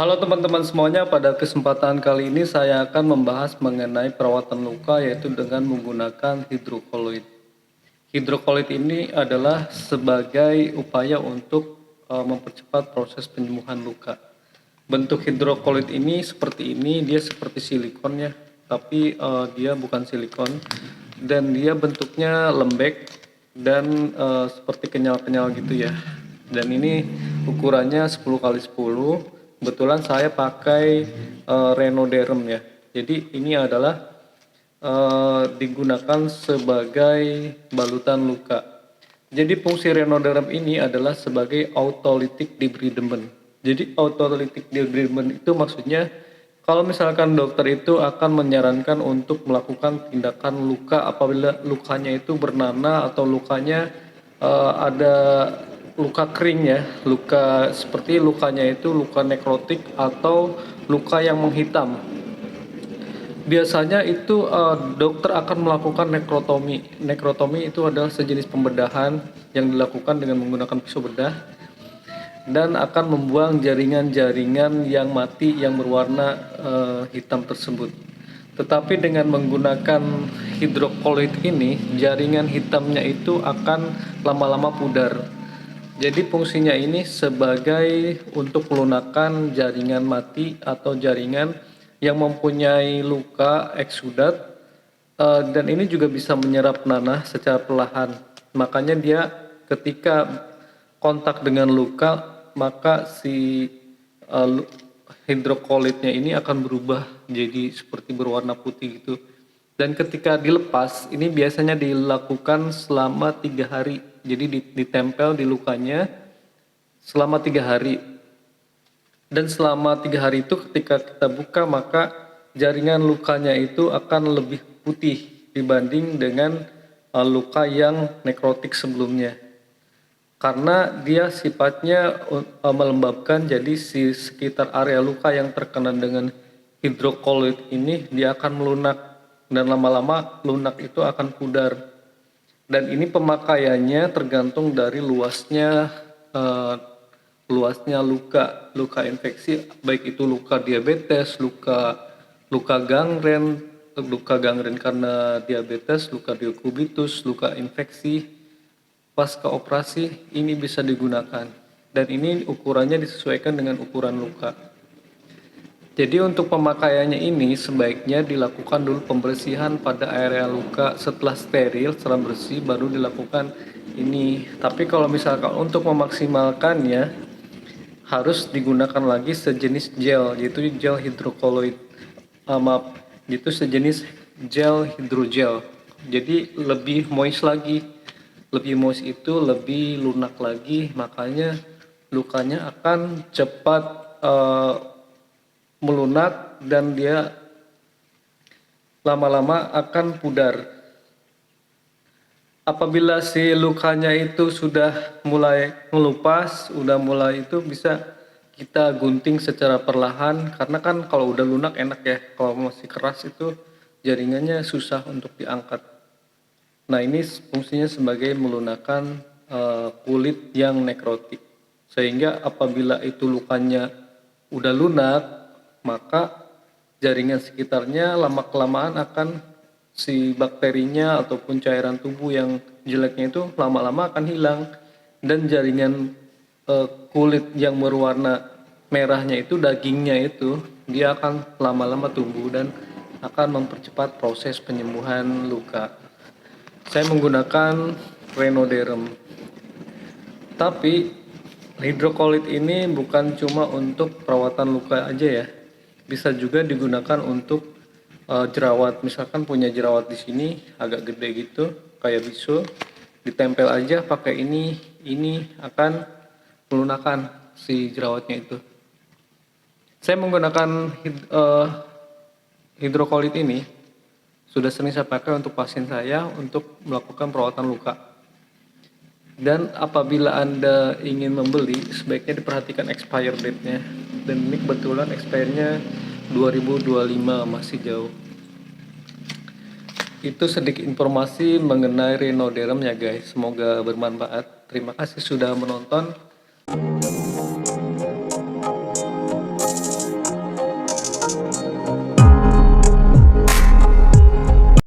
Halo teman-teman semuanya, pada kesempatan kali ini saya akan membahas mengenai perawatan luka yaitu dengan menggunakan hidrokoloid. Hidrokoloid ini adalah sebagai upaya untuk mempercepat proses penyembuhan luka. Bentuk hidrokoloid ini seperti ini, dia seperti silikon ya, tapi dia bukan silikon dan dia bentuknya lembek dan seperti kenyal-kenyal gitu ya. Dan ini ukurannya 10x10. Kebetulan saya pakai Renoderm ya. Jadi ini adalah digunakan sebagai balutan luka. Jadi fungsi Renoderm ini adalah sebagai autolytic debridement. Jadi autolytic debridement itu maksudnya kalau misalkan dokter itu akan menyarankan untuk melakukan tindakan luka apabila lukanya itu bernanah atau lukanya ada luka kering ya, luka seperti lukanya itu luka nekrotik atau luka yang menghitam. Biasanya itu dokter akan melakukan nekrotomi. Nekrotomi itu adalah sejenis pembedahan yang dilakukan dengan menggunakan pisau bedah dan akan membuang jaringan-jaringan yang mati yang berwarna hitam tersebut. Tetapi dengan menggunakan hidrokoloid ini, jaringan hitamnya itu akan lama-lama pudar. Jadi fungsinya ini sebagai untuk melunakkan jaringan mati atau jaringan yang mempunyai luka eksudat, dan ini juga bisa menyerap nanah secara perlahan. Makanya dia ketika kontak dengan luka, maka si hidrokolitnya ini akan berubah jadi seperti berwarna putih gitu. Dan ketika dilepas, ini biasanya dilakukan selama 3 hari. Jadi ditempel di lukanya selama 3 hari. Dan selama 3 hari itu ketika kita buka, maka jaringan lukanya itu akan lebih putih dibanding dengan luka yang nekrotik sebelumnya. Karena dia sifatnya melembabkan, jadi si sekitar area luka yang terkena dengan hidrokoloid ini dia akan melunak, dan lama-lama lunak itu akan pudar. Dan ini pemakaiannya tergantung dari luasnya luka infeksi, baik itu luka diabetes, luka gangren karena diabetes, luka dekubitus, luka infeksi pasca operasi, ini bisa digunakan. Dan ini ukurannya disesuaikan dengan ukuran luka. Jadi untuk pemakaiannya ini sebaiknya dilakukan dulu pembersihan pada area luka, setelah steril, setelah bersih baru dilakukan ini. Tapi kalau misalkan untuk memaksimalkannya harus digunakan lagi sejenis gel, yaitu gel hidrokoloid. Maaf, itu sejenis gel hidrogel. Jadi lebih moist lagi. Lebih moist itu lebih lunak lagi, makanya lukanya akan cepat melunak dan dia lama-lama akan pudar. Apabila si lukanya itu sudah mulai melupas, sudah mulai itu bisa kita gunting secara perlahan, karena kan kalau udah lunak enak ya, kalau masih keras itu jaringannya susah untuk diangkat. Nah ini fungsinya sebagai melunakkan kulit yang nekrotik, sehingga apabila itu lukanya udah lunak, maka jaringan sekitarnya lama-kelamaan akan si bakterinya ataupun cairan tubuh yang jeleknya itu lama-lama akan hilang, dan jaringan kulit yang berwarna merahnya itu, dagingnya itu, dia akan lama-lama tumbuh dan akan mempercepat proses penyembuhan luka. Saya menggunakan Renoderm. Tapi hidrokoloid ini bukan cuma untuk perawatan luka aja ya. Bisa juga digunakan untuk jerawat. Misalkan punya jerawat di sini agak gede gitu, kayak bisul, ditempel aja pakai ini akan melunakkan si jerawatnya itu. Saya menggunakan hidrokoloid ini sudah sering saya pakai untuk pasien saya untuk melakukan perawatan luka. Dan apabila Anda ingin membeli, sebaiknya diperhatikan expire date-nya. Dan ini kebetulan expire-nya 2025, masih jauh. Itu sedikit informasi mengenai Renoderm ya guys. Semoga bermanfaat. Terima kasih sudah menonton.